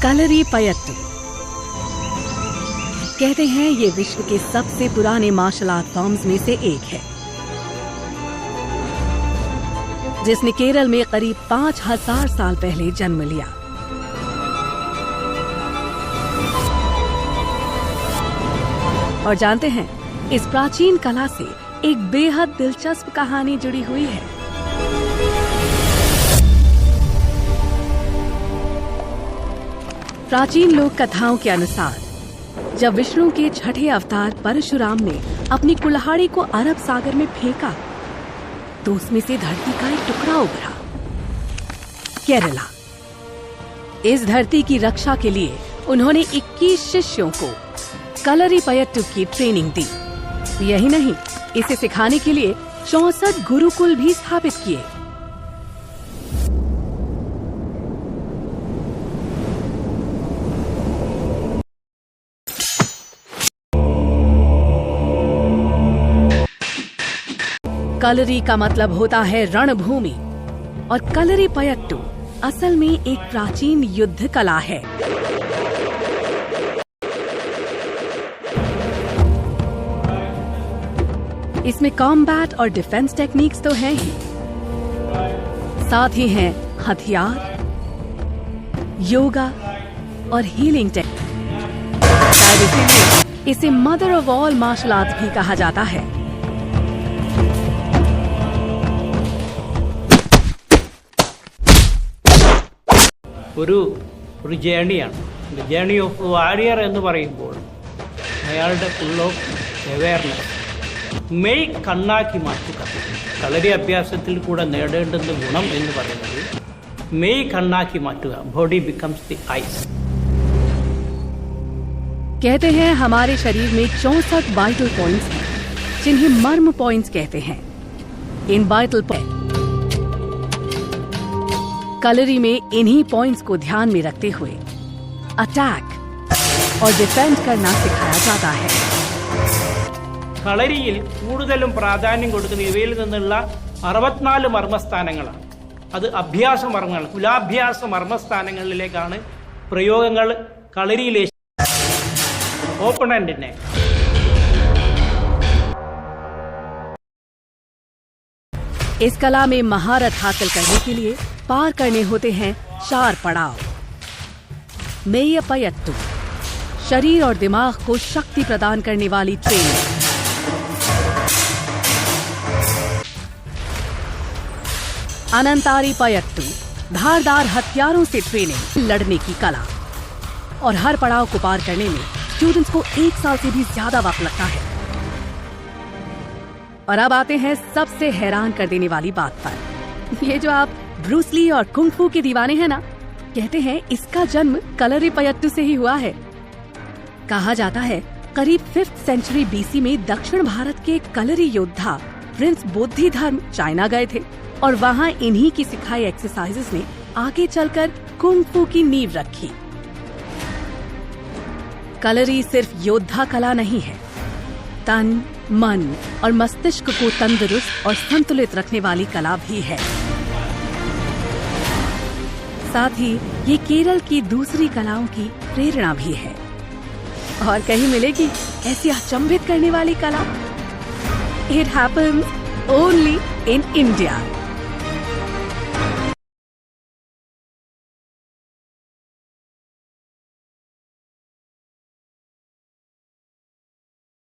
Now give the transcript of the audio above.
कलरीपयट्टू। कहते हैं ये विश्व के सबसे पुराने मार्शल आर्ट फॉर्म्स में से एक है, जिसने केरल में करीब 5000 साल पहले जन्म लिया। और जानते हैं, इस प्राचीन कला से एक बेहद दिलचस्प कहानी जुड़ी हुई है। प्राचीन लोक कथाओं के अनुसार जब विष्णु के छठे अवतार परशुराम ने अपनी कुल्हाड़ी को अरब सागर में फेंका तो उसमें से धरती का एक टुकड़ा उभरा, केरला। इस धरती की रक्षा के लिए उन्होंने 21 शिष्यों को कलरीपयट्टू की ट्रेनिंग दी। यही नहीं, इसे सिखाने के लिए 64 गुरुकुल भी स्थापित किए। कलरी का मतलब होता है रणभूमि, और कलरीपयट्टू असल में एक प्राचीन युद्ध कला है। इसमें कॉम्बैट और डिफेंस टेक्निक्स तो हैं ही, साथ ही हैं हथियार, योगा और हीलिंग टेक्निक। शायद इसीलिए इसे mother of all martial arts भी कहा जाता है। ഒരു ജേണിയാണ് ജേണി ഓഫ് വാരിയർ എന്ന് പറയുമ്പോൾ അയാളുടെ ഫുൾ ഓഫ് അവെയർനെസ് മെയ് കണ്ണാക്കി മാറ്റുക. കളരി അഭ്യാസത്തിൽ കൂടെ നേടേണ്ടുന്ന ഗുണം എന്ന് പറയുന്നത് മെയ് കണ്ണാക്കി മാറ്റുക. Body becomes the eyes. कहते हैं हमारे शरीर में 64 वाइटल पॉइंट्स हैं, जिन्हें मर्म पॉइंट्स कहते हैं। इन वाइटल कलरी में इन्हीं पॉइंट्स को ध्यान में रखते हुए अटैक और डिफेंड करना सिखाया जाता है। കളരിയിൽ കൂടുതലും പ്രാധാന്യം കൊടുക്കുന്ന ഇവയിൽ നിന്നുള്ള 64 മർമ്മസ്ഥാനങ്ങളാണ്. അത് അഭ്യാസ മർമ്മങ്ങൾ, കുലാഭ്യാസ മർമ്മസ്ഥാനങ്ങളിലേക്കാണ് പ്രയോഗങ്ങൾ കളരിയിലെ ഓപ്പണന്റിനെ इस कला में महारत हासिल करने के लिए पार करने होते हैं 4 पड़ाव। मेयपयट्टू, शरीर और दिमाग को शक्ति प्रदान करने वाली ट्रेनिंग। अनंतारीपयट्टू, धारदार हथियारों से ट्रेनिंग, लड़ने की कला। और हर पड़ाव को पार करने में स्टूडेंट्स को 1 साल से भी ज्यादा वक्त लगता है। और अब आते हैं सबसे हैरान कर देने वाली बात पर। ये जो आप ब्रूस ली और कुंग फू के दीवाने हैं ना, कहते हैं इसका जन्म कलरीपयट्टू से ही हुआ है। कहा जाता है करीब 5th सेंचुरी बीसी में दक्षिण भारत के कलरी योद्धा प्रिंस बोधिधर्म चाइना गए थे, और वहाँ इन्हीं की सिखाई एक्सरसाइजेस ने आगे चलकर कुंग फू की नींव रखी। कलरी सिर्फ योद्धा कला नहीं है, तन, मन और मस्तिष्क को तंदुरुस्त और संतुलित रखने वाली कला भी है। साथ ही ये केरल की दूसरी कलाओं की प्रेरणा भी है। और कहीं मिलेगी ऐसी अचंभित करने वाली कला? It happens only in India.